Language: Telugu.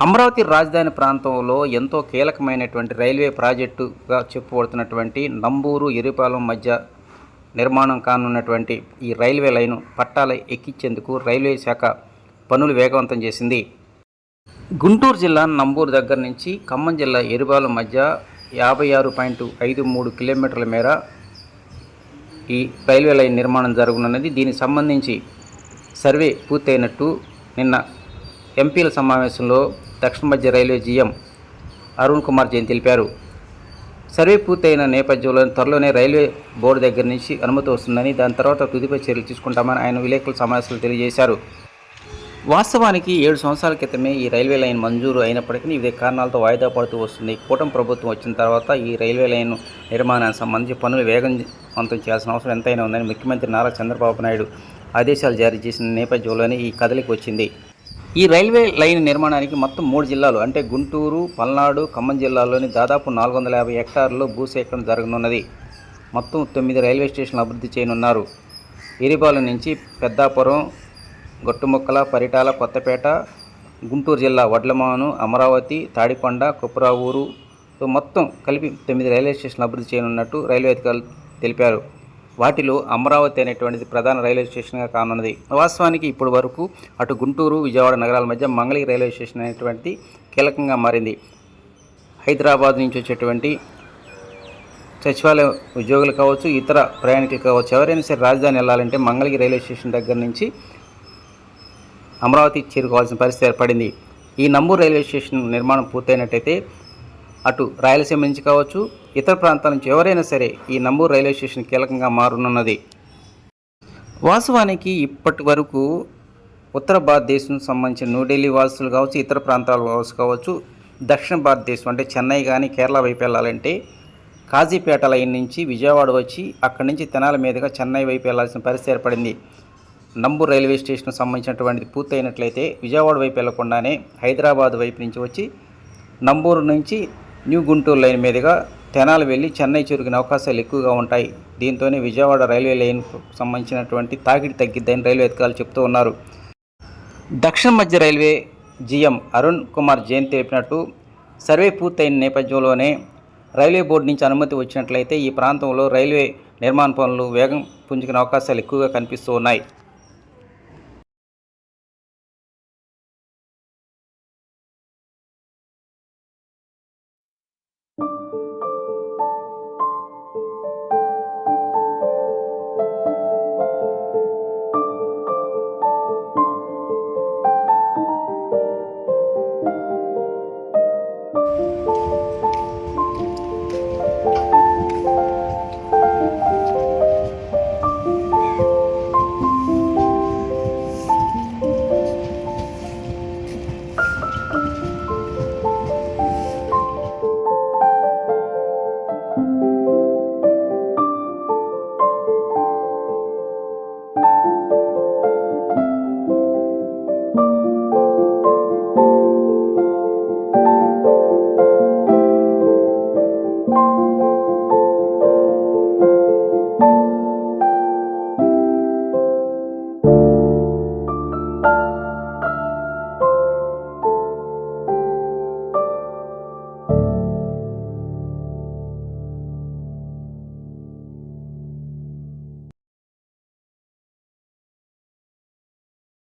అమరావతి రాజధాని ప్రాంతంలో ఎంతో కీలకమైనటువంటి రైల్వే ప్రాజెక్టుగా చెప్పుబడుతున్నటువంటి నంబూరు ఎర్రిపాలెం మధ్య నిర్మాణం కానున్నటువంటి ఈ రైల్వే లైను పట్టాల ఎక్కించేందుకు రైల్వే శాఖ పనులు వేగవంతం చేసింది. గుంటూరు జిల్లా నంబూరు దగ్గర నుంచి ఖమ్మం జిల్లా ఎర్రిపాలెం మధ్య 56.53 కిలోమీటర్ల మేర ఈ రైల్వే లైన్ నిర్మాణం జరగనున్నది. దీనికి సంబంధించి సర్వే పూర్తయినట్టు నిన్న ఎంపీల సమావేశంలో దక్షిణ మధ్య రైల్వే జీఎం అరుణ్ కుమార్ జైన్ తెలిపారు. సర్వే పూర్తయిన నేపథ్యంలో త్వరలోనే రైల్వే బోర్డు దగ్గర నుంచి అనుమతి వస్తుందని, దాని తర్వాత తుదిపై చర్యలు తీసుకుంటామని ఆయన విలేకరుల సమావేశంలో తెలియజేశారు. వాస్తవానికి 7 సంవత్సరాల క్రితమే ఈ రైల్వే లైన్ మంజూరు అయినప్పటికీ వివిధ కారణాలతో వాయిదా పడుతూ వస్తుంది. కూటమి ప్రభుత్వం వచ్చిన తర్వాత ఈ రైల్వే లైన్ నిర్మాణానికి సంబంధించి పనులు వేగవంతం చేయాల్సిన అవసరం ఎంతైనా ఉందని ముఖ్యమంత్రి నారా చంద్రబాబు నాయుడు ఆదేశాలు జారీ చేసిన నేపథ్యంలోనే ఈ కదలిక వచ్చింది. ఈ రైల్వే లైన్ నిర్మాణానికి మొత్తం 3 జిల్లాలు అంటే గుంటూరు, పల్నాడు, ఖమ్మం జిల్లాల్లోని దాదాపు 450 హెక్టార్లలో భూసేకరణ జరగనున్నది. మొత్తం 9 రైల్వే స్టేషన్లు అభివృద్ధి చేయనున్నారు. ఎర్రిపాలెం నుంచి పెద్దాపురం, గొట్టుముక్కల, పరిటాల, కొత్తపేట, గుంటూరు జిల్లా వడ్లమాను, అమరావతి, తాడికొండ, కుప్రావూరుతో మొత్తం కలిపి 9 రైల్వే స్టేషన్లు అభివృద్ధి చేయనున్నట్టు రైల్వే అధికారులు తెలిపారు. వాటిలో అమరావతి అనేటువంటిది ప్రధాన రైల్వే స్టేషన్గా కానున్నది. వాస్తవానికి ఇప్పటి వరకు అటు గుంటూరు, విజయవాడ నగరాల మధ్య మంగళగిరి రైల్వే స్టేషన్ అనేటువంటిది కీలకంగా మారింది. హైదరాబాద్ నుంచి వచ్చేటువంటి సచివాలయ ఉద్యోగులు కావచ్చు, ఇతర ప్రయాణికులు కావచ్చు, ఎవరైనా సరే రాజధాని వెళ్ళాలంటే మంగళగిరి రైల్వే స్టేషన్ దగ్గర నుంచి అమరావతి చేరుకోవాల్సిన పరిస్థితి ఏర్పడింది. ఈ నంబూరు రైల్వే స్టేషన్ నిర్మాణం పూర్తయినట్టయితే అటు రాయలసీమ నుంచి కావచ్చు, ఇతర ప్రాంతాల నుంచి ఎవరైనా సరే ఈ నంబూరు రైల్వే స్టేషన్ కీలకంగా మారనున్నది. వాస్తవానికి ఇప్పటి వరకు ఉత్తర భారతదేశం సంబంధించిన న్యూఢిల్లీ వాసులు కావచ్చు, ఇతర ప్రాంతాల వాసులు కావచ్చు, దక్షిణ భారతదేశం అంటే చెన్నై కానీ కేరళ వైపు వెళ్ళాలంటే కాజీపేట లైన్ నుంచి విజయవాడ వచ్చి అక్కడి నుంచి తెనాలి మీదుగా చెన్నై వైపు వెళ్లాల్సిన పరిస్థితి ఏర్పడింది. నంబూరు రైల్వే స్టేషన్కు సంబంధించినటువంటిది పూర్తయినట్లయితే విజయవాడ వైపు వెళ్లకుండానే హైదరాబాద్ వైపు నుంచి వచ్చి నంబూరు నుంచి న్యూ గుంటూరు లైన్ మీదుగా తెనాలి వెళ్ళి చెన్నై చేరుకునే అవకాశాలు ఎక్కువగా ఉంటాయి. దీంతోనే విజయవాడ రైల్వే లైన్కు సంబంధించినటువంటి తాకిడి తగ్గిద్దని రైల్వే అధికారులు చెబుతూ ఉన్నారు. దక్షిణ మధ్య రైల్వే జీఎం అరుణ్ కుమార్ జైన్ తెలిపినట్టు సర్వే పూర్తయిన నేపథ్యంలోనే రైల్వే బోర్డు నుంచి అనుమతి వచ్చినట్లయితే ఈ ప్రాంతంలో రైల్వే నిర్మాణ పనులు వేగం పుంజుకునే అవకాశాలు ఎక్కువగా కనిపిస్తూ ఉన్నాయి.